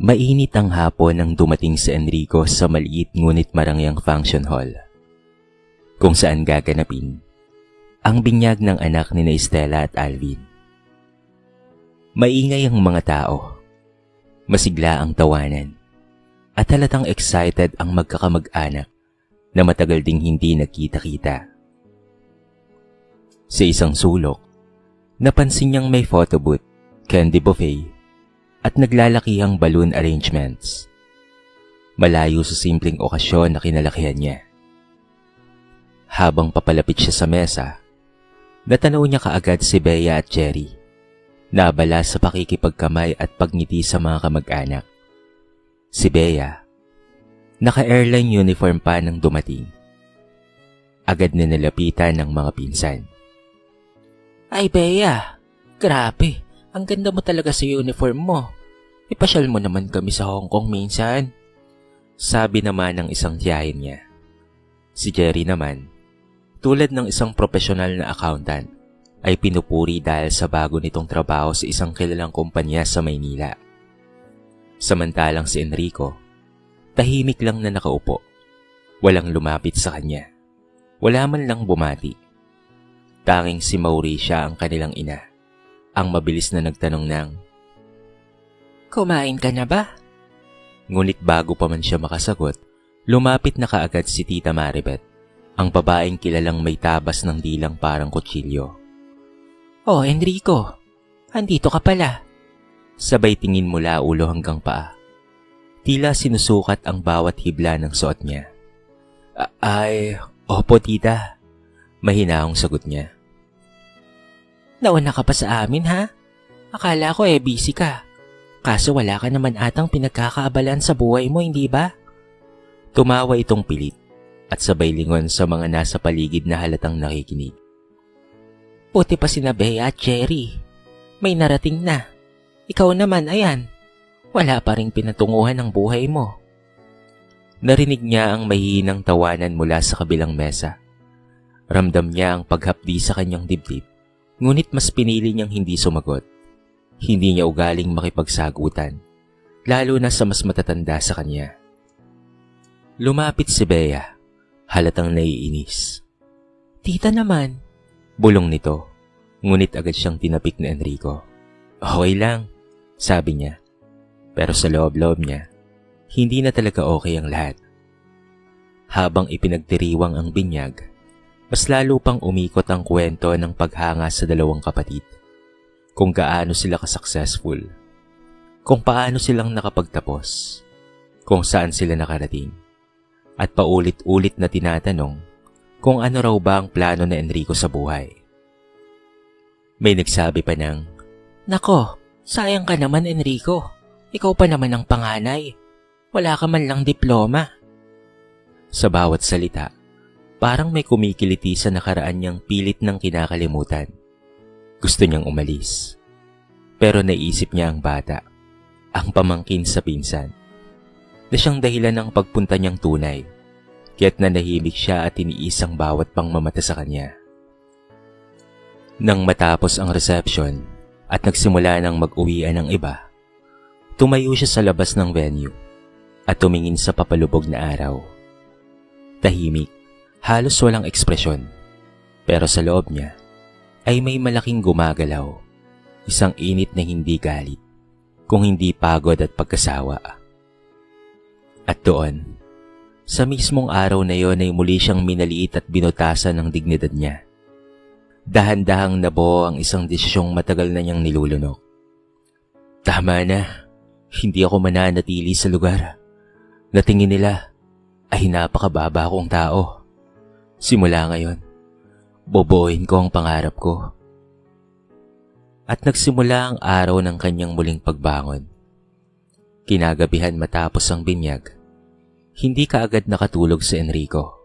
Mainit ang hapon nang dumating si Enrico sa maliit ngunit marangyang function hall, kung saan gaganapin ang binyag ng anak ni Estela at Alvin. Maingay ang mga tao, masigla ang tawanan, at halatang excited ang magkakamag-anak na matagal ding hindi nagkita-kita. Sa isang sulok, napansin niyang may photo booth, candy buffet, at naglalakihang balloon arrangements. Malayo sa simpleng okasyon na kinalakihan niya. Habang papalapit siya sa mesa, natanaw niya kaagad si Bea at Jerry, na abala sa pakikipagkamay at pagngiti sa mga kamag-anak. Si Bea, naka-airline uniform pa nang dumating. Agad na nilapitan ng mga pinsan. Ay Bea, grabe, ang ganda mo talaga sa uniform mo. Ipasyal mo naman kami sa Hong Kong minsan. Sabi naman ng isang tiyahin niya. Si Jerry naman, tulad ng isang profesional na accountant, ay pinupuri dahil sa bago nitong trabaho sa isang kilalang kumpanya sa Maynila. Samantalang si Enrico, tahimik lang na nakaupo. Walang lumapit sa kanya. Wala man lang bumati. Tanging si Mauricia ang kanilang ina, ang mabilis na nagtanong ng, Kumain ka na ba? Ngunit bago pa man siya makasagot, lumapit na kaagad si Tita Maribeth, ang babaeng kilalang may tabas ng dilang parang kutsilyo. Oh Enrico, andito ka pala. Sabay tingin mula ulo hanggang paa. Tila sinusukat ang bawat hibla ng suot niya. Opo tita. Mahinahong sagot niya. Nauna ka pa sa amin ha? Akala ko busy ka. Kaso wala ka naman atang pinagkakaabalan sa buhay mo, hindi ba? Tumawa itong pilit at sabay lingon sa mga nasa paligid na halatang nakikinig. Buti pa sina Bea at Jerry. May narating na. Ikaw naman, ayan. Wala pa ring pinatunguhan ng buhay mo. Narinig niya ang mahihinang tawanan mula sa kabilang mesa. Ramdam niya ang paghapdi sa kanyang dibdib, ngunit mas pinili niyang hindi sumagot. Hindi niya ugaling makipagsagutan, lalo na sa mas matatanda sa kanya. Lumapit si Bea, halatang naiinis. Tita naman. Bulong nito, ngunit agad siyang tinapik ni Enrico. Okay lang, sabi niya. Pero sa loob-loob niya, hindi na talaga okay ang lahat. Habang ipinagdiriwang ang binyag, mas lalo pang umikot ang kwento ng paghanga sa dalawang kapatid. Kung gaano sila ka-successful, kung paano silang nakapagtapos, kung saan sila nakarating, at paulit-ulit na tinatanong kung ano raw ba ang plano ni Enrico sa buhay. May nagsabi pa ng, Nako, sayang ka naman Enrico. Ikaw pa naman ang panganay. Wala ka man lang diploma. Sa bawat salita, parang may kumikiliti sa nakaraan niyang pilit ng kinakalimutan. Gusto niyang umalis. Pero naisip niya ang bata, ang pamangkin sa pinsan, na siyang dahilan ng pagpunta niyang tunay, kaya't nanahimik siya at tiniis ang bawat pangmamata sa kanya. Nang matapos ang reception at nagsimula ng mag-uwian ng iba, tumayo siya sa labas ng venue at tumingin sa papalubog na araw. Tahimik, halos walang ekspresyon, pero sa loob niya ay may malaking gumagalaw, isang init na hindi galit, kung hindi pagod at pagkasawa. At doon, sa mismong araw na yon ay muli siyang minaliit at binutasan ng dignidad niya. Dahan-dahang nabuo ang isang desisyong matagal na niyang nilulunok. Tama na, hindi ako mananatili sa lugar. Natingin nila ay napakababa kong tao. Simula ngayon, bobohin ko ang pangarap ko. At nagsimula ang araw ng kanyang muling pagbangon. Kinagabihan matapos ang binyag, hindi kaagad nakatulog si Enrico.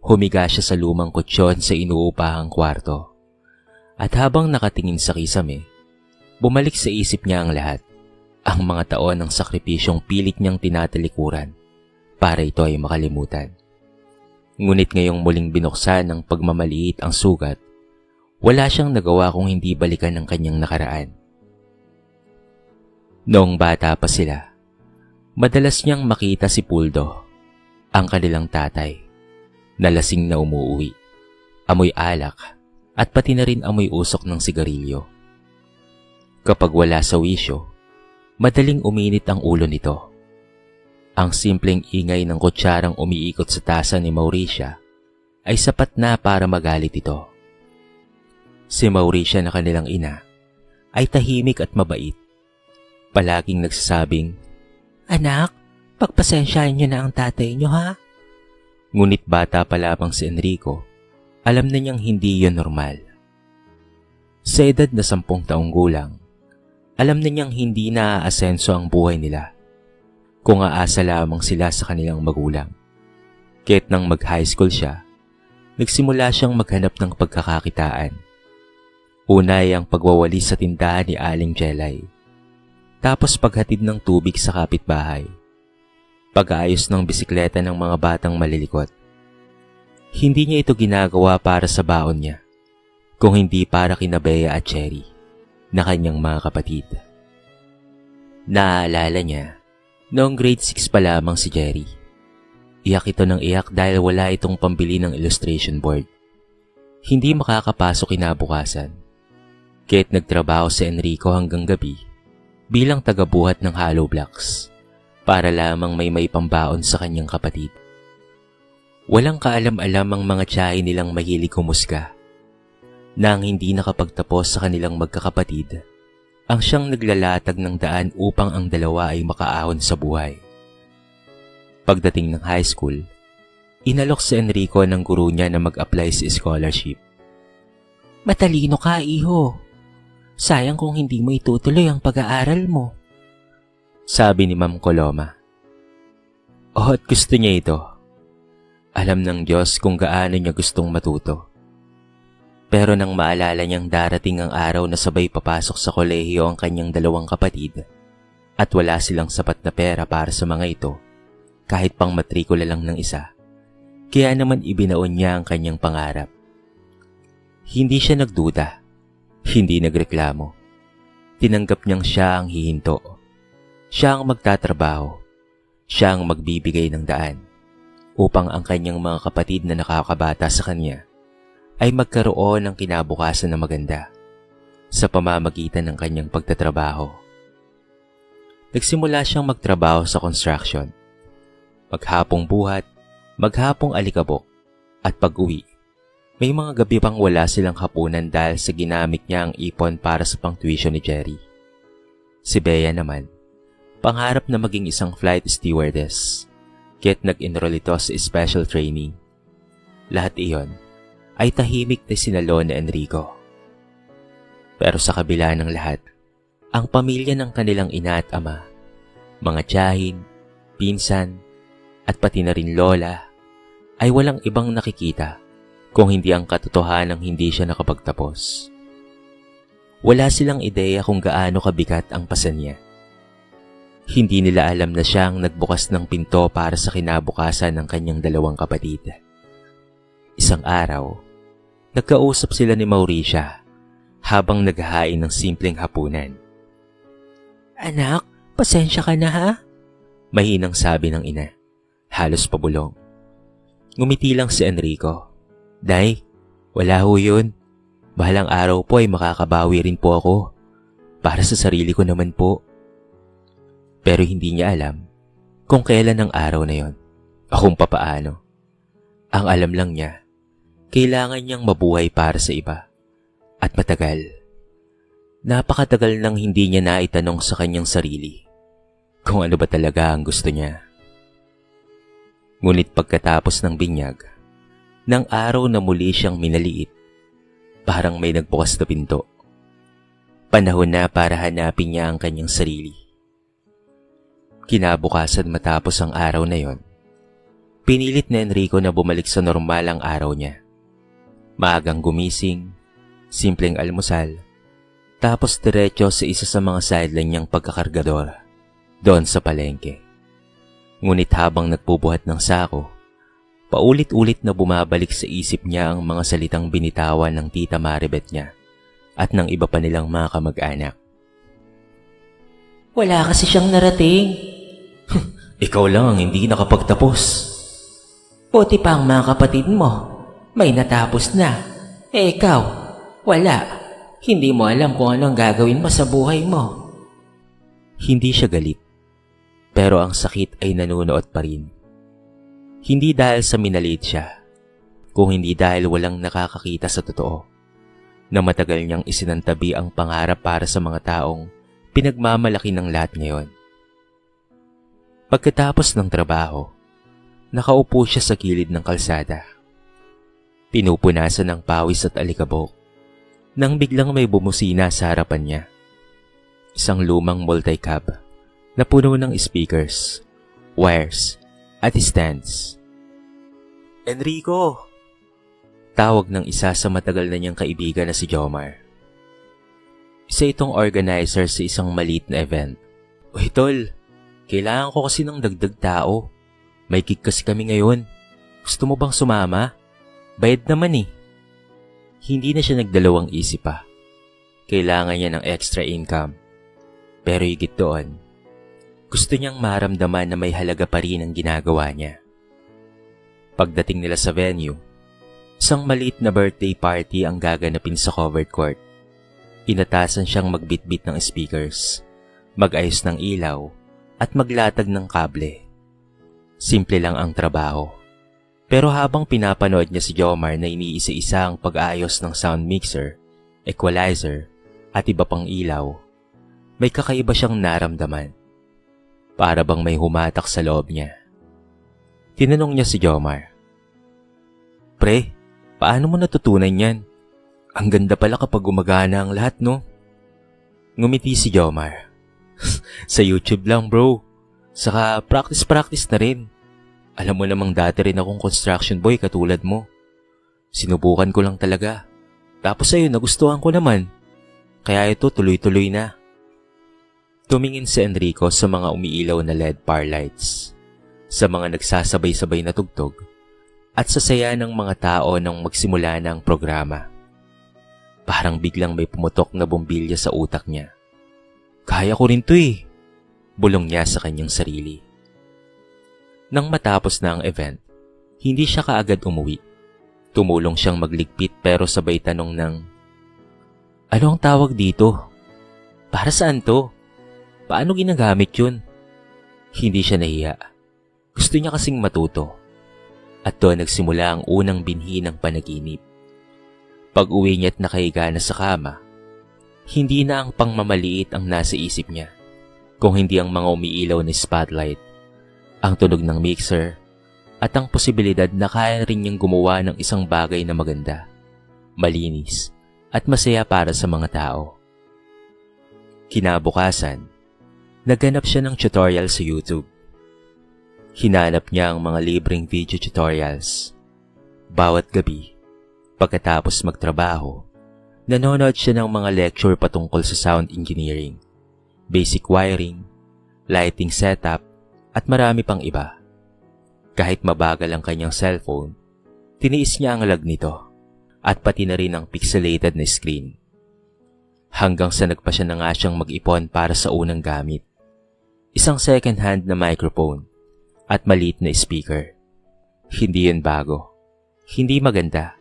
Humiga siya sa lumang kutsyon sa inuupahang kwarto. At habang nakatingin sa kisame, bumalik sa isip niya ang lahat. Ang mga taon ng sakripisyong pilit niyang tinatalikuran para ito ay makalimutan. Ngunit ngayong muling binuksan ng pagmamaliit ang sugat, wala siyang nagawa kung hindi balikan ng kanyang nakaraan. Noong bata pa sila, Madalas niyang makita si Puldo, ang kanilang tatay, na lasing na umuuwi, amoy alak at pati na rin amoy usok ng sigarilyo. Kapag wala sa wisyo, madaling uminit ang ulo nito. Ang simpleng ingay ng kutsarang umiikot sa tasa ni Mauricia ay sapat na para magalit ito. Si Mauricia na kanilang ina ay tahimik at mabait. Palaging nagsasabing, Anak, pagpasensyahan niyo na ang tatay niyo ha? ngunit bata pa lamang si Enrico, alam na niyang hindi yon normal. Sa edad na 10 taong gulang, alam na niyang hindi naaasenso ang buhay nila kung aasa lamang sila sa kanilang magulang. Kahit nang mag-high school siya, nagsimula siyang maghanap ng pagkakakitaan. Una ay ang pagwawali sa tindahan ni Aling Jelay. Tapos paghatid ng tubig sa kapitbahay. Pag-aayos ng bisikleta ng mga batang malilikot. Hindi niya ito ginagawa para sa baon niya, kung hindi para kina Bea at Cherry, na kanyang mga kapatid. Naaalala niya, noong grade 6 pa lamang si Jerry. Iyak ito ng iyak dahil wala itong pambili ng illustration board. Hindi makakapasok kinabukasan. Kahit nagtrabaho si Enrico hanggang gabi, bilang tagabuhat ng hollow blocks, para lamang may pambaon sa kanyang kapatid. Walang kaalam-alam ang mga tiyahin nilang mahilig humusga, na ang hindi nakapagtapos sa kanilang magkakapatid, ang siyang naglalatag ng daan upang ang dalawa ay makaahon sa buhay. Pagdating ng high school, inalok si Enrico ng guro niya na mag-apply sa scholarship. Matalino ka, iho. Sayang kung hindi mo itutuloy ang pag-aaral mo. Sabi ni Ma'am Coloma. At gusto niya ito. Alam ng Diyos kung gaano niya gustong matuto. Pero nang maalala niyang darating ang araw na sabay papasok sa kolehiyo ang kanyang 2 kapatid at wala silang sapat na pera para sa mga ito, kahit pang matrikula lang ng isa, kaya naman ibinaon niya ang kanyang pangarap. Hindi siya nagduda. Hindi nagreklamo. Tinanggap niyang siya ang hihinto. Siya ang magtatrabaho. Siya ang magbibigay ng daan upang ang kanyang mga kapatid na nakakabata sa kanya ay magkaroon ng kinabukasan na maganda sa pamamagitan ng kanyang pagtatrabaho. Nagsimula siyang magtrabaho sa construction. Maghapong buhat, maghapong alikabok, at pag-uwi. May mga gabi pang wala silang hapunan dahil sa ginamit niya ang ipon para sa pang-tuition ni Jerry. Si Bea naman, pangarap na maging isang flight stewardess, kaya't nag-enroll ito sa special training. Lahat iyon ay tahimik na sinalo ni Enrico. Pero sa kabila ng lahat, ang pamilya ng kanilang ina at ama, mga tiyahin, pinsan, at pati na rin lola, ay walang ibang nakikita kung hindi ang katotohanang hindi siya nakapagtapos. Wala silang ideya kung gaano kabigat ang pasan niya. Hindi nila alam na siya ang nagbukas ng pinto para sa kinabukasan ng kanyang 2 kapatid. Isang araw, nagkausap sila ni Mauricia habang naghahain ng simpleng hapunan. Anak, pasensya ka na ha? Mahinang sabi ng ina, halos pabulong. Ngumiti lang si Enrico. Day, wala ho yun. Bahalang araw po ay makakabawi rin po ako. Para sa sarili ko naman po. Pero hindi niya alam kung kailan ang araw na yon o kung papaano. Ang alam lang niya, kailangan niyang mabuhay para sa iba. At matagal. Napakatagal nang hindi niya naitanong sa kanyang sarili kung ano ba talaga ang gusto niya. Ngunit pagkatapos ng binyag, ng araw na muli siyang minaliit, parang may nagbukas na pinto. Panahon na para hanapin niya ang kanyang sarili. Kinabukasan matapos ang araw na yon, pinilit na Enrico na bumalik sa normal ang araw niya. Maagang gumising, simpleng almusal, tapos diretso sa isa sa mga sideline niyang pagkakargador, doon sa palengke. Ngunit habang nagbubuhat ng sako, paulit-ulit na bumabalik sa isip niya ang mga salitang binitawan ng tita Maribet niya at ng iba pa nilang mga kamag-anak. Wala kasi siyang narating. Ikaw lang ang hindi nakapagtapos. Buti pa ang mga kapatid mo. May natapos na. Ikaw, wala. Hindi mo alam kung anong gagawin mo sa buhay mo. Hindi siya galit, pero ang sakit ay nanunuot pa rin. Hindi dahil sa minaliit siya, kung hindi dahil walang nakakakita sa totoo, na matagal niyang isinantabi ang pangarap para sa mga taong pinagmamalaki ng lahat ngayon. Pagkatapos ng trabaho, nakaupo siya sa gilid ng kalsada. Pinupunasan ng pawis at alikabok nang biglang may bumusina sa harapan niya. Isang lumang multicab na puno ng speakers, wires, at stands. Enrico! Tawag ng isa sa matagal na niyang kaibigan na si Jomar. Isa itong organizer sa isang maliit na event. Uy tol, kailangan ko kasi ng dagdag tao. May gig kasi kami ngayon. Gusto mo bang sumama? Bayad naman eh. Hindi na siya nagdalawang isip pa. Kailangan niya ng extra income. Pero higit doon, gusto niyang maramdaman na may halaga pa rin ang ginagawa niya. Pagdating nila sa venue, isang maliit na birthday party ang gaganapin sa covered court. Inatasan siyang magbitbit ng speakers, mag-ayos ng ilaw, at maglatag ng kable. Simple lang ang trabaho. Pero habang pinapanood niya si Jomar na iniisa-isa ang pag-aayos ng sound mixer, equalizer, at iba pang ilaw, may kakaiba siyang naramdaman. Para bang may humatak sa loob niya. Tinanong niya si Jomar, "Pre, paano mo natutunan yan? Ang ganda pala kapag gumagana ang lahat, no?" Ngumiti si Jomar. Sa YouTube lang, bro. Saka practice na rin. Alam mo namang dati rin akong construction boy katulad mo. Sinubukan ko lang talaga. Tapos ayun, nagustuhan ko naman. Kaya ito, tuloy-tuloy na. Tumingin si Enrico sa mga umiilaw na LED bar lights, sa mga nagsasabay-sabay na tugtog, at sa saya ng mga tao nang magsimula na ang programa. Parang biglang may pumutok na bombilya sa utak niya. Kaya ko rin to eh, bulong niya sa kanyang sarili. Nang matapos na ang event, hindi siya kaagad umuwi. Tumulong siyang magligpit pero sabay tanong ng, "Ano ang tawag dito? Para saan to? Paano ginagamit yun?" Hindi siya nahiya. Gusto niya kasing matuto. At doon nagsimula ang unang binhi ng panaginip. Pag-uwi niya't nakahiga na sa kama, hindi na ang pangmamaliit ang nasa isip niya, kung hindi ang mga umiilaw na spotlight, ang tunog ng mixer, at ang posibilidad na kaya rin niyang gumawa ng isang bagay na maganda, malinis, at masaya para sa mga tao. Kinabukasan, naghanap siya ng tutorial sa YouTube. Hinanap niya ang mga libreng video tutorials. Bawat gabi, pagkatapos magtrabaho, nanonood siya ng mga lecture patungkol sa sound engineering, basic wiring, lighting setup, at marami pang iba. Kahit mabagal ang kanyang cellphone, tiniis niya ang lag nito at pati na rin ang pixelated na screen. Hanggang sa nagpa siya na nga siyang mag-ipon para sa unang gamit. Isang second-hand na microphone at maliit na speaker. Hindi yun bago. Hindi maganda.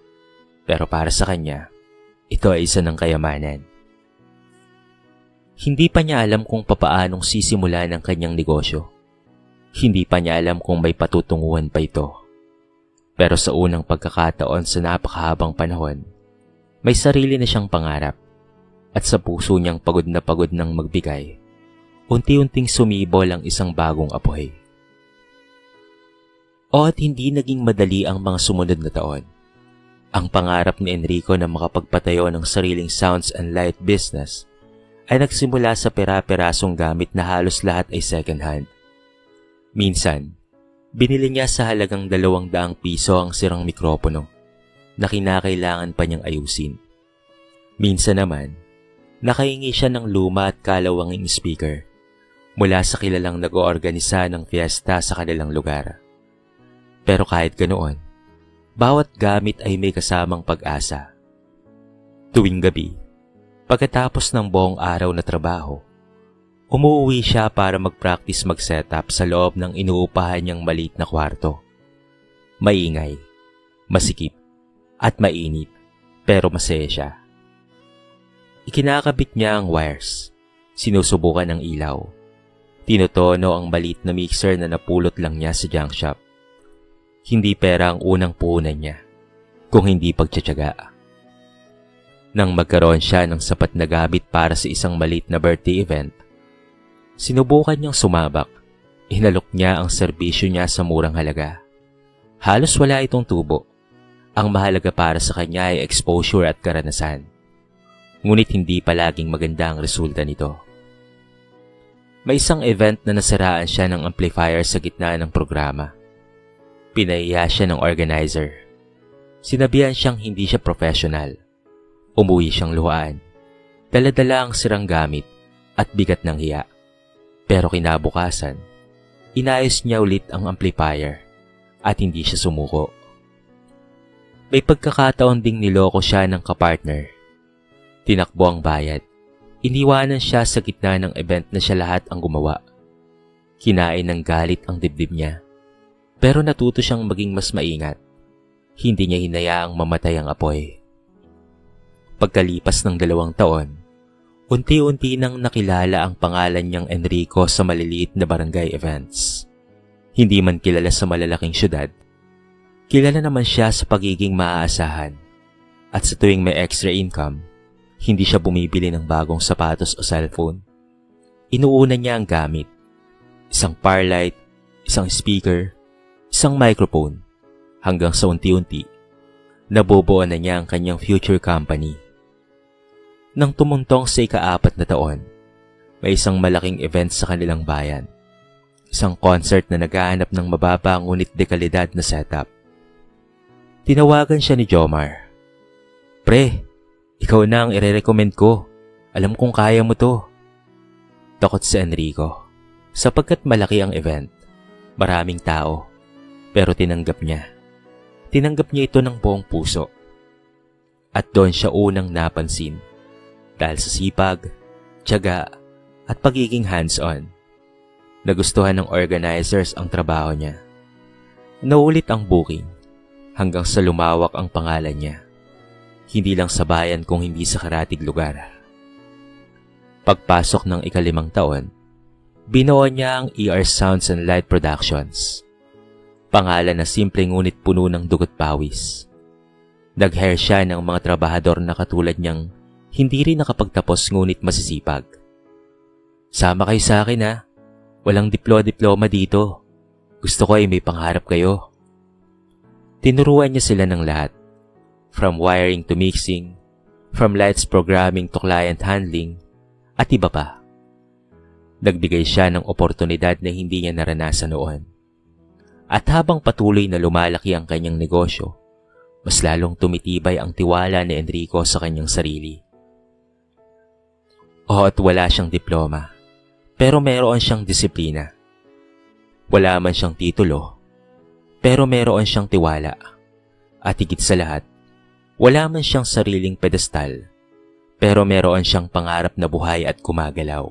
Pero para sa kanya, ito ay isa ng kayamanan. Hindi pa niya alam kung papaanong sisimula ng kanyang negosyo. Hindi pa niya alam kung may patutunguhan pa ito. Pero sa unang pagkakataon sa napakahabang panahon, may sarili na siyang pangarap. At sa puso niyang pagod ng magbigay, unti-unting sumibol ang isang bagong apoy. At hindi naging madali ang mga sumunod na taon. Ang pangarap ni Enrico na makapagpatayo ng sariling sounds and light business ay nagsimula sa pera-perasong gamit na halos lahat ay second hand. Minsan, binili niya sa halagang 200 piso ang sirang mikropono na kinakailangan pa niyang ayusin. Minsan naman, nakahingi siya ng luma at kalawanging speaker mula sa kilalang nag-oorganisa ng fiesta sa kanilang lugar. Pero kahit ganoon, bawat gamit ay may kasamang pag-asa. Tuwing gabi, pagkatapos ng buong araw na trabaho, Umuwi siya para mag-practice mag-setup sa loob ng inuupahan niyang maliit na kwarto. Maingay, masikip, at mainit, pero masaya siya. Ikinakabit niya ang wires, sinusubukan ng ilaw. Tinutono ang maliit na mixer na napulot lang niya sa junk shop. Hindi pera ang unang puhunan niya, kung hindi pagtsatsaga. Nang magkaroon siya ng sapat na gamit para sa isang maliit na birthday event, sinubukan niyang sumabak. Inalok niya ang serbisyo niya sa murang halaga. Halos wala itong tubo. Ang mahalaga para sa kanya ay exposure at karanasan. Ngunit hindi palaging maganda ang resulta nito. May isang event na nasiraan siya ng amplifier sa gitna ng programa. Pinahiya siya ng organizer. Sinabihan siyang hindi siya professional. Umuwi siyang luhaan. Dala-dala ang sirang gamit at bigat ng hiya. Pero kinabukasan, inayos niya ulit ang amplifier at hindi siya sumuko. May pagkakataon ding niloko siya ng kapartner. Tinakbo ang bayad. Iniwanan siya sa gitna ng event na siya lahat ang gumawa. Kinain ng galit ang dibdib niya. Pero natuto siyang maging mas maingat. Hindi niya hinayaang mamatay ang apoy. Pagkalipas ng 2 taon, unti-unti nang nakilala ang pangalan niyang Enrico sa maliliit na barangay events. Hindi man kilala sa malalaking syudad, kilala naman siya sa pagiging maaasahan. At sa tuwing may extra income, hindi siya bumibili ng bagong sapatos o cellphone. Inuuna niya ang gamit. Isang power light, isang speaker, isang microphone, hanggang sa unti-unti, nabubuo na niya ang kanyang future company. Nang tumuntong sa ika-4 na taon, may isang malaking event sa kanilang bayan. Isang concert na naghahanap ng mababa ngunit dekalidad na setup. Tinawagan siya ni Jomar. "Pre, ikaw na ang ire-recommend ko. Alam kong kaya mo to." Takot si Enrico, sapagkat malaki ang event. Maraming tao, pero tinanggap niya. Tinanggap niya ito ng buong puso. At doon siya unang napansin. Dahil sa sipag, tiyaga, at pagiging hands-on. Nagustuhan ng organizers ang trabaho niya. Naulit ang booking hanggang sa lumawak ang pangalan niya. Hindi lang sa bayan kung hindi sa karatig lugar. Pagpasok ng ika-5 taon, binuo niya ang ER Sounds and Light Productions. Pangalan na simple ngunit puno ng dugot pawis. Nag-hire siya ng mga trabahador na katulad niyang hindi rin nakapagtapos ngunit masisipag. "Sama kayo sa akin ha. Walang diploma dito. Gusto ko ay may pangarap kayo." Tinuruan niya sila ng lahat. From wiring to mixing, from lights programming to client handling, at iba pa. Nagbigay siya ng oportunidad na hindi niya naranasan noon. At habang patuloy na lumalaki ang kanyang negosyo, mas lalong tumitibay ang tiwala ni Enrico sa kanyang sarili. At wala siyang diploma, pero meron siyang disiplina. Wala man siyang titulo, pero meron siyang tiwala. At higit sa lahat, wala man siyang sariling pedestal, pero meron siyang pangarap na buhay at gumagalaw.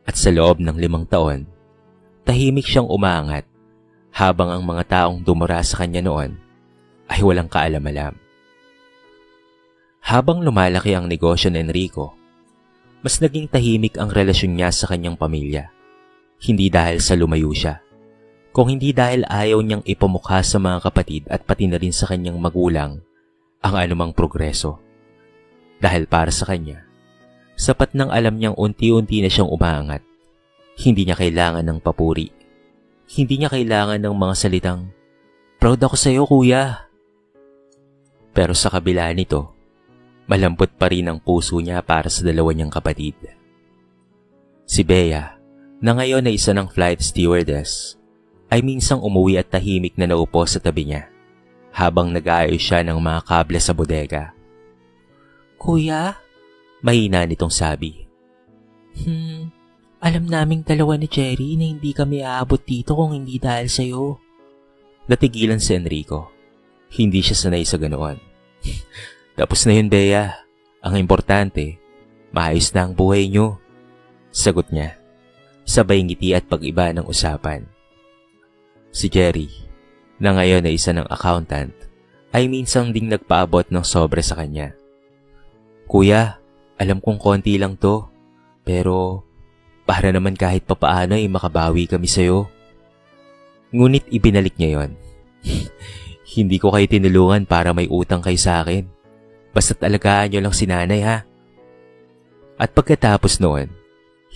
At sa loob ng 5 taon, tahimik siyang umaangat habang ang mga taong dumura sa kanya noon ay walang kaalam-alam. Habang lumalaki ang negosyo ni Enrico, mas naging tahimik ang relasyon niya sa kanyang pamilya. Hindi dahil sa lumayo siya, kung hindi dahil ayaw niyang ipamukha sa mga kapatid at pati na rin sa kanyang magulang ang anumang progreso. Dahil para sa kanya, sapat nang alam niyang unti-unti na siyang umaangat. Hindi niya kailangan ng papuri. Hindi niya kailangan ng mga salitang, "Proud ako sa iyo, kuya." Pero sa kabila nito, malambot pa rin ang puso niya para sa 2 niyang kapatid. Si Bea, na ngayon ay isa ng flight stewardess, ay minsang umuwi at tahimik na naupo sa tabi niya habang nag-aayos siya ng mga kable sa bodega. "Kuya?" mahina nitong sabi. Alam naming 2 ni Cherry na hindi kami aabot dito kung hindi dahil sa'yo." Natigilan si Enrico. Hindi siya sanay sa ganoon. "Tapos na yun, Bea. Ang importante, maayos na ang buhay niyo." Sagot niya, sabay ngiti at pag-iba ng usapan. Si Jerry, na ngayon ay isa ng accountant, ay minsan ding nagpaabot ng sobre sa kanya. Kuya, alam kong konti lang to, pero para naman kahit papaano ay makabawi kami sa'yo. Ngunit ibinalik niya yon. Hindi ko kayo tinulungan para may utang kayo sa akin. Basta't alagaan niyo lang si nanay ha. At pagkatapos noon,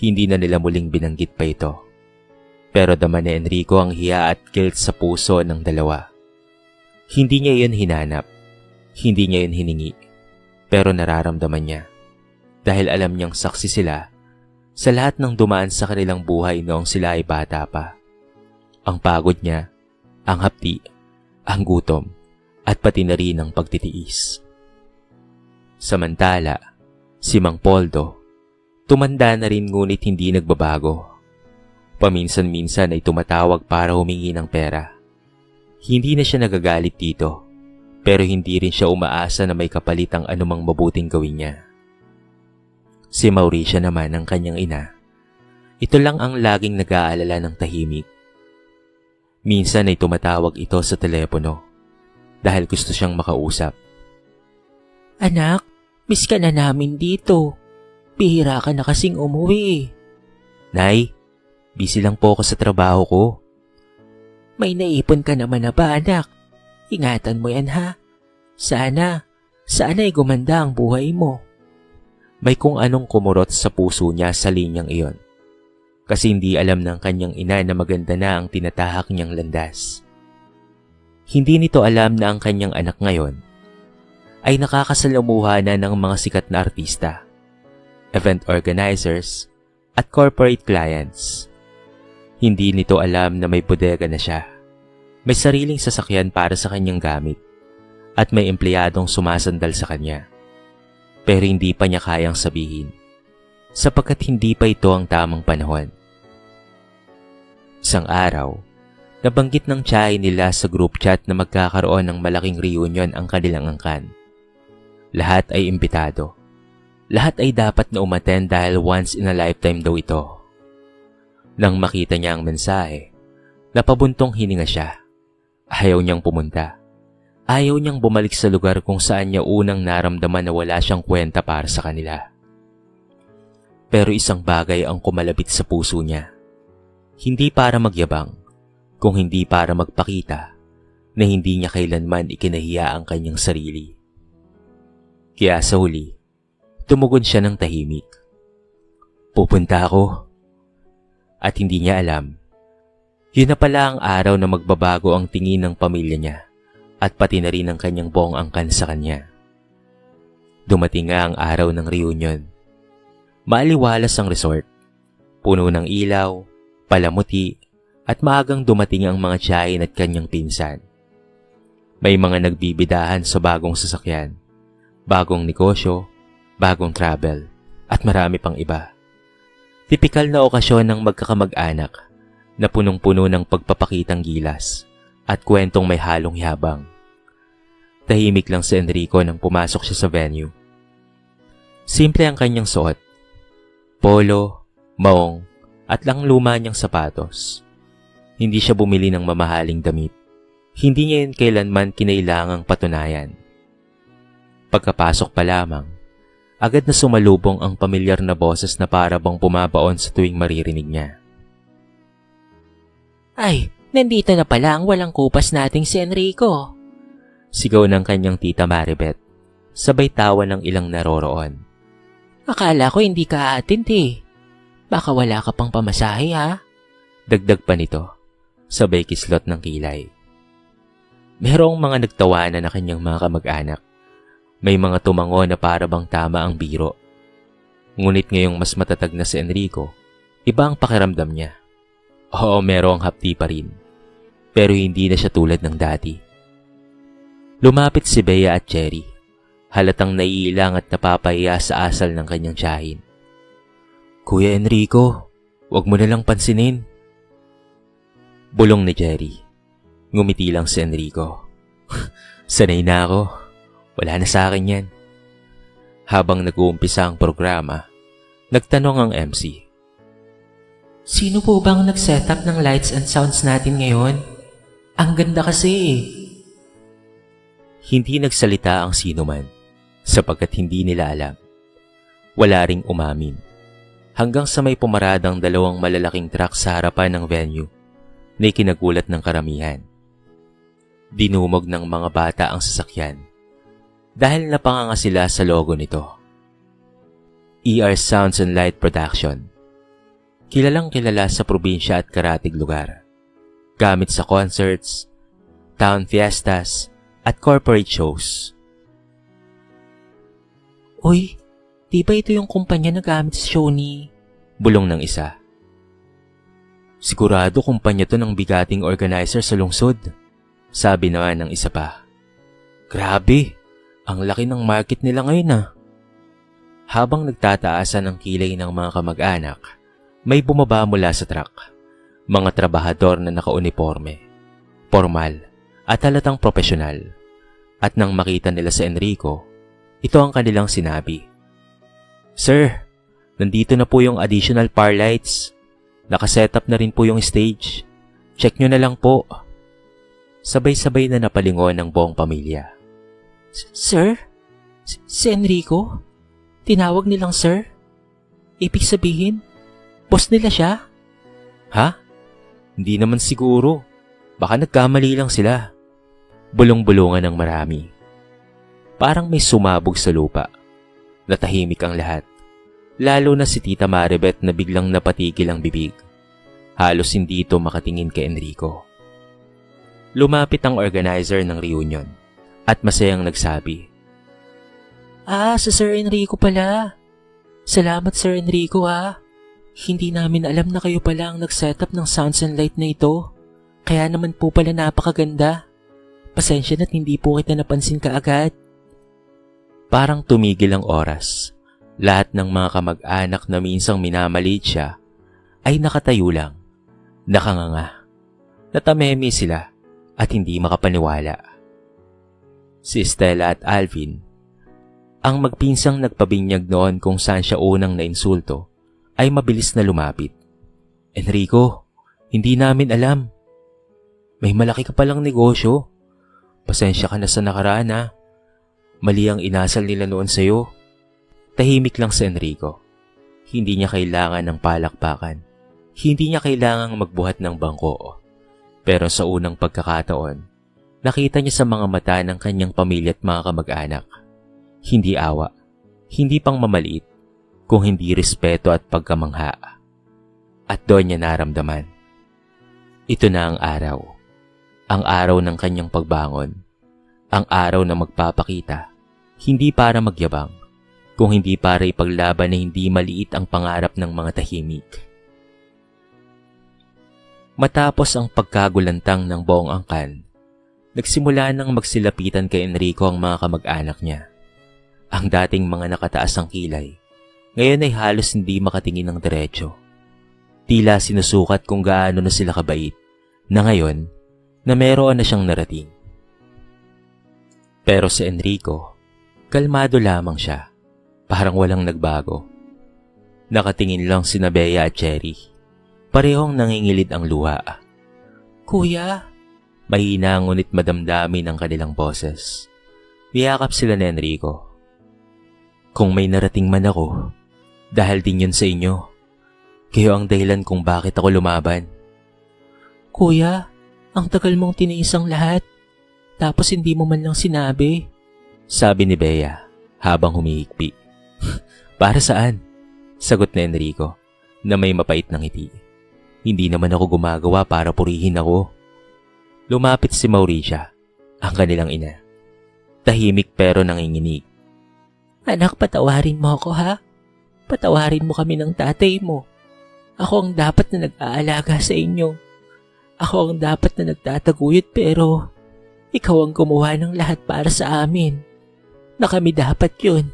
hindi na nila muling binanggit pa ito. Pero dama ni Enrico ang hiya at guilt sa puso ng dalawa. Hindi niya yun hinanap. Hindi niya yun hiningi. Pero nararamdaman niya. Dahil alam niyang saksi sila sa lahat ng dumaan sa kanilang buhay noong sila ay bata pa. Ang pagod niya, ang hapdi, ang gutom, at pati na rin ang pagtitiis. Samantala, si Mang Poldo, tumanda na rin ngunit hindi nagbabago. Paminsan-minsan ay tumatawag para humingi ng pera. Hindi na siya nagagalit dito, pero hindi rin siya umaasa na may kapalit ang anumang mabuting gawin niya. Si Mauricia naman ang kanyang ina. Ito lang ang laging nag-aalala ng tahimik. Minsan ay tumatawag ito sa telepono dahil gusto siyang makausap. Anak, miss ka na namin dito. Bihira ka na kasing umuwi. Nay, busy lang po ako sa trabaho ko. May naipon ka naman na ba, anak? Ingatan mo yan ha. Sana ay gumanda ang buhay mo. May kung anong kumurot sa puso niya sa linyang iyon. Kasi hindi alam ng kanyang ina na maganda na ang tinatahak niyang landas. Hindi nito alam na ang kanyang anak ngayon ay nakakasalamuha na ng mga sikat na artista, event organizers, at corporate clients. Hindi nito alam na may bodega na siya. May sariling sasakyan para sa kanyang gamit at may empleyadong sumasandal sa kanya. Pero hindi pa niya kayang sabihin sapagkat hindi pa ito ang tamang panahon. Isang araw, nabanggit ng tiyahin nila sa group chat na magkakaroon ng malaking reunion ang kanilang angkan. Lahat ay imbitado. Lahat ay dapat na umattend dahil once in a lifetime daw ito. Nang makita niya ang mensahe, napabuntong hininga siya. Ayaw niyang pumunta. Ayaw niyang bumalik sa lugar kung saan niya unang naramdaman na wala siyang kwenta para sa kanila. Pero isang bagay ang kumalabit sa puso niya. Hindi para magyabang, kung hindi para magpakita na hindi niya kailanman ikinahiya ang kanyang sarili. Kaya sa huli, tumugon siya ng tahimik. Pupunta ako. At hindi niya alam, yun na pala ang araw na magbabago ang tingin ng pamilya niya at pati na rin ang kanyang buong angkan sa kanya. Dumating nga ang araw ng reunion. Maaliwalas ang resort, puno ng ilaw, palamuti, at maagang dumating ang mga tiyahin at kanyang pinsan. May mga nagbibidahan sa bagong sasakyan, bagong negosyo, bagong travel, at marami pang iba. Tipikal na okasyon ng magkakamag-anak na punong-puno ng pagpapakitang gilas at kwentong may halong yabang. Tahimik lang si Enrico nang pumasok siya sa venue. Simple ang kanyang suot, polo, maong, at lang luma niyang sapatos. Hindi siya bumili ng mamahaling damit. Hindi niya yun kailanman kinailangang patunayan. Pagkapasok pa lamang, agad na sumalubong ang pamilyar na boses na para bang bumabaon sa tuwing maririnig niya. Ay, nandito na pala ang walang kupas nating si Enrico. Sigaw ng kanyang tita Maribeth, sabay tawa ng ilang naroroon. Akala ko hindi ka aattend eh. Baka wala ka pang pamasahe ha? Dagdag pa nito, sabay kislot ng kilay. Merong mga nagtawanan na kanyang mga kamag-anak. May mga tumango na para bang tama ang biro. Ngunit ngayong mas matatag na si Enrico, iba ang pakiramdam niya. Oo, merong hapdi pa rin. Pero hindi na siya tulad ng dati. Lumapit si Bea at Cherry. Halatang naiilang at napapahiya sa asal ng kanyang tiyahin. Kuya Enrico, wag mo na lang pansinin. Bulong ni Jerry. Ngumiti lang si Enrico. Sanay na ako. Wala na sa akin yan. Habang nag-uumpisa ang programa, nagtanong ang MC. Sino po bang nag-setup ng lights and sounds natin ngayon? Ang ganda kasi eh. Hindi nagsalita ang sino man sapagkat hindi nila alam. Wala ring umamin. Hanggang sa may pumaradang dalawang malalaking truck sa harapan ng venue na ikinagulat ng karamihan. Dinumog ng mga bata ang sasakyan dahil napanganga sila sa logo nito. ER Sounds and Light Production. Kilalang kilala sa probinsya at karatig lugar. Gamit sa concerts, town fiestas, at corporate shows. Uy, di ba ito yung kumpanya na gamit sa show ni... Bulong ng isa. Sigurado kumpanya to ng bigating organizer sa lungsod. Sabi naman ng isa pa. Grabe, ang laki ng market nila ngayon ah. Habang nagtataasan ang kilay ng mga kamag-anak, may bumaba mula sa truck. Mga trabahador na nakauniforme, formal at halatang profesional. At nang makita nila si Enrico, ito ang kanilang sinabi. Sir, nandito na po yung additional par lights. Nakasetup na rin po yung stage. Check nyo na lang po. Sabay-sabay na napalingon ng buong pamilya. Sir? Si Enrico? Tinawag nilang sir? Ibig sabihin, boss nila siya? Ha? Hindi naman siguro. Baka nagkamali lang sila. Bulong-bulungan ng marami. Parang may sumabog sa lupa. Natahimik ang lahat. Lalo na si Tita Maribeth na biglang napatigil ang bibig. Halos hindi ito makatingin kay Enrico. Lumapit ang organizer ng reunion at masayang nagsabi. Si Sir Enrico pala. Salamat Sir Enrico ha. Hindi namin alam na kayo pala ang nag-setup ng sounds and light na ito. Kaya naman po pala napakaganda. Pasensya na't hindi po kita napansin kaagad. Parang tumigil ang oras. Lahat ng mga kamag-anak na minsang minamaliit siya ay nakatayo lang, nakanganga. Natamemi sila at hindi makapaniwala. Si Stella at Alvin, ang magpinsang nagpabinyag noon kung saan siya unang nainsulto, ay mabilis na lumapit. Enrico, hindi namin alam. May malaki ka palang negosyo. Pasensya ka na sa nakaraan ha. Mali ang inasal nila noon sa'yo. Tahimik lang si Enrico. Hindi niya kailangan ng palakpakan. Hindi niya kailangang magbuhat ng bangko. Pero sa unang pagkakataon, nakita niya sa mga mata ng kanyang pamilya at mga kamag-anak. Hindi awa, hindi pang mamaliit, kung hindi respeto at pagkamangha. At doon niya naramdaman. Ito na ang araw. Ang araw ng kanyang pagbangon. Ang araw na magpapakita, hindi para magyabang, kung hindi para ipaglaban na hindi maliit ang pangarap ng mga tahimik. Matapos ang pagkagulantang ng buong angkan, nagsimula nang magsilapitan kay Enrico ang mga kamag-anak niya. Ang dating mga nakataas ang kilay, ngayon ay halos hindi makatingin ng diretso. Tila sinusukat kung gaano na sila kabait, na ngayon na meron na siyang narating. Pero si Enrico, kalmado lamang siya, parang walang nagbago. Nakatingin lang sina Bea at Cherry, parehong nangingilid ang luha. Kuya, mahina ngunit madamdamin ang kanilang boses. Niyakap sila ni Enrico. Kung may narating man ako, dahil din yun sa inyo. Kayo ang dahilan kung bakit ako lumaban. Kuya, ang tagal mong tiniis ang lahat, tapos hindi mo man lang sinabi. Sabi ni Bea habang humihikbi. Para saan? Sagot ni Enrico na may mapait na ngiti. Hindi naman ako gumagawa para purihin ako. Lumapit si Mauricia, ang kanilang ina. Tahimik pero nanginginig. Anak, patawarin mo ako ha. Patawarin mo kami ng tatay mo. Ako ang dapat na nag-aalaga sa inyo. Ako ang dapat na nagtataguyod pero ikaw ang gumawa ng lahat para sa amin. Na kami dapat yun.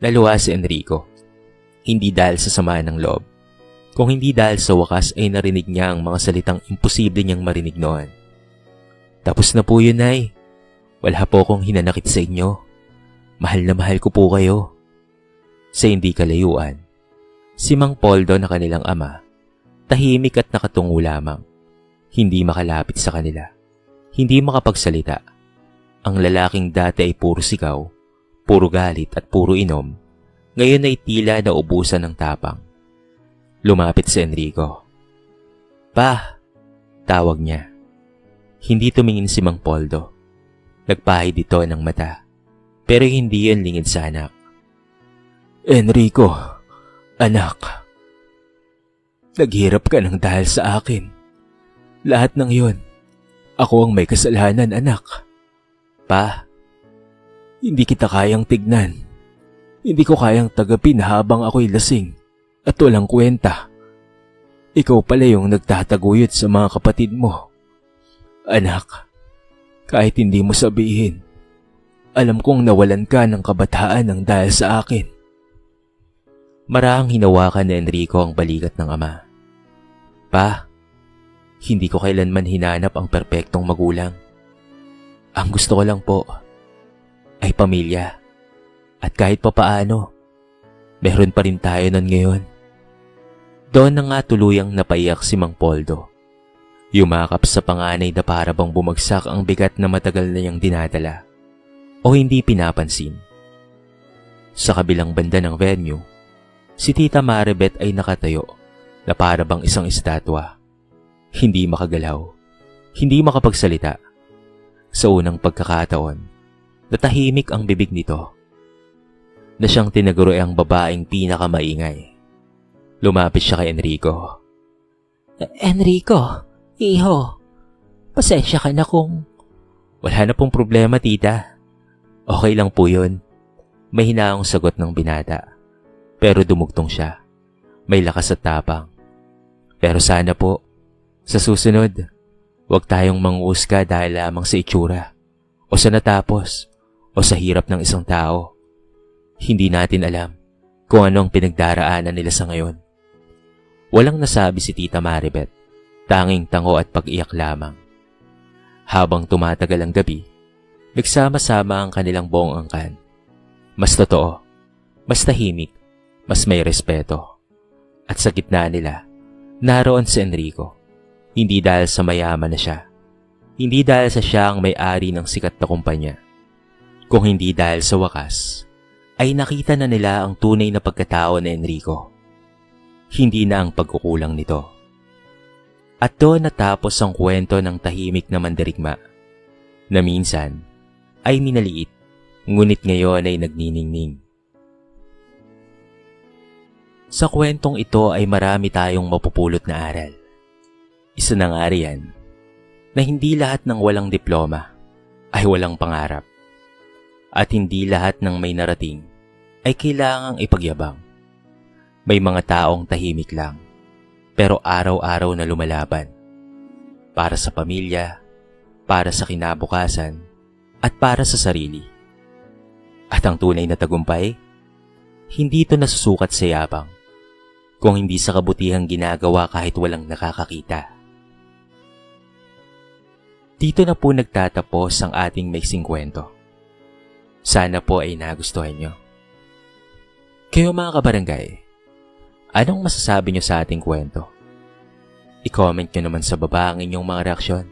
Laluha si Enrico. Hindi dahil sa sama ng loob. Kung hindi dahil sa wakas ay narinig niya ang mga salitang imposible niyang marinig noon. Tapos na po yun, Nay. Wala po akong hinanakit sa inyo. Mahal na mahal ko po kayo. Sa hindi kalayuan, si Mang Poldo na kanilang ama Tahimik at nakatungo lamang. Hindi makalapit sa kanila. Hindi makapagsalita. Ang lalaking dati ay puro sigaw, puro galit at puro inom, ngayon ay tila naubusan ng tapang. Lumapit si Enrico. "Pa!" tawag niya. Hindi tumingin si Mang Poldo. Nagpahid ito ng mata, pero hindi yun lingid sa anak. "Enrico, anak. Naghirap ka ng dahil sa akin. Lahat ng yun, ako ang may kasalanan, anak. Pa, hindi kita kayang tignan. Hindi ko kayang tagapin habang ako'y lasing at walang kwenta. Ikaw pala yung nagtataguyod sa mga kapatid mo. Anak, kahit hindi mo sabihin, alam kong nawalan ka ng kabataan ng dahil sa akin." Marahang hinawakan ni Enrico ang balikat ng ama. "Pa, hindi ko kailanman hinanap ang perpektong magulang. Ang gusto ko lang po ay pamilya. At kahit papaano, meron pa rin tayo nun ngayon." Doon na nga tuluyang napaiyak si Mang Poldo. Yumakap sa panganay na para bang bumagsak ang bigat na matagal na niyang dinadala o hindi pinapansin. Sa kabilang banda ng venue, si Tita Maribeth ay nakatayo na para bang isang estatwa. Hindi makagalaw, hindi makapagsalita. Sa unang pagkakataon, natahimik ang bibig nito. Na siyang tinaguro ay ang babaeng pinakamaingay. Lumapit siya kay Enrico. Enrico, iho, pasensya ka na kung... "Wala na pong problema, tita. Okay lang po yun." May hinaong sagot ng binata. Pero dumugtong siya. May lakas at tapang. "Pero sana po, sa susunod, huwag tayong mangusga dahil lamang sa itsura, o sa natapos, o sa hirap ng isang tao. Hindi natin alam kung ano ang pinagdaraanan nila sa ngayon." Walang nasabi si Tita Maribeth, tanging tango at pag-iyak lamang. Habang tumatagal ang gabi, nagsama-sama ang kanilang buong angkan. Mas totoo, mas tahimik, mas may respeto. At sa gitna nila, naroon si Enrico. Hindi dahil sa mayaman na siya. Hindi dahil sa siya ang may-ari ng sikat na kumpanya. Kung hindi dahil sa wakas, ay nakita na nila ang tunay na pagkatao ni Enrico. Hindi na ang pagkukulang nito. At doon natapos ang kwento ng tahimik na mandirigma, na minsan ay minaliit, ngunit ngayon ay nagniningning. Sa kwentong ito ay marami tayong mapupulot na aral. Isa na nga riyan, na hindi lahat ng walang diploma ay walang pangarap. At hindi lahat ng may narating ay kailangang ipagyabang. May mga taong tahimik lang, pero araw-araw na lumalaban. Para sa pamilya, para sa kinabukasan, at para sa sarili. At ang tunay na tagumpay, hindi ito nasusukat sa yabang, kung hindi sa kabutihang ginagawa kahit walang nakakakita. Dito na po nagtatapos ang ating maiksing kwento. Sana po ay nagustuhan nyo. Kayo mga kabarangay, anong masasabi nyo sa ating kwento? I-comment nyo naman sa baba ang inyong mga reaksyon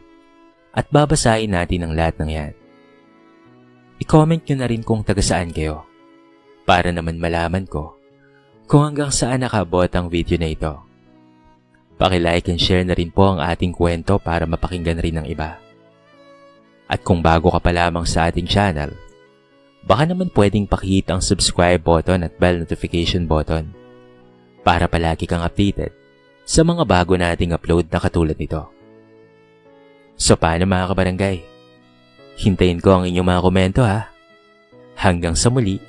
at babasahin natin ang lahat ng yan. I-comment nyo na rin kung taga saan kayo para naman malaman ko kung hanggang saan nakabot ang video na ito. Paki-like and share na rin po ang ating kwento para mapakinggan rin ng iba. At kung bago ka pa lamang sa ating channel, baka naman pwedeng pakihit ang subscribe button at bell notification button para palagi kang updated sa mga bago nating upload na katulad nito. So paano mga kabarangay? Hintayin ko ang inyong mga komento ha. Hanggang sa muli.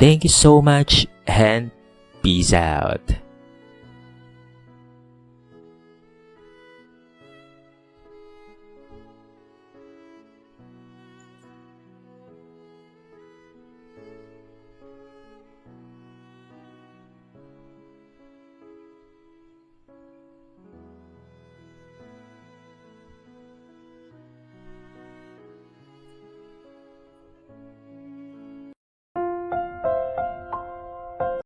Thank you so much and peace out.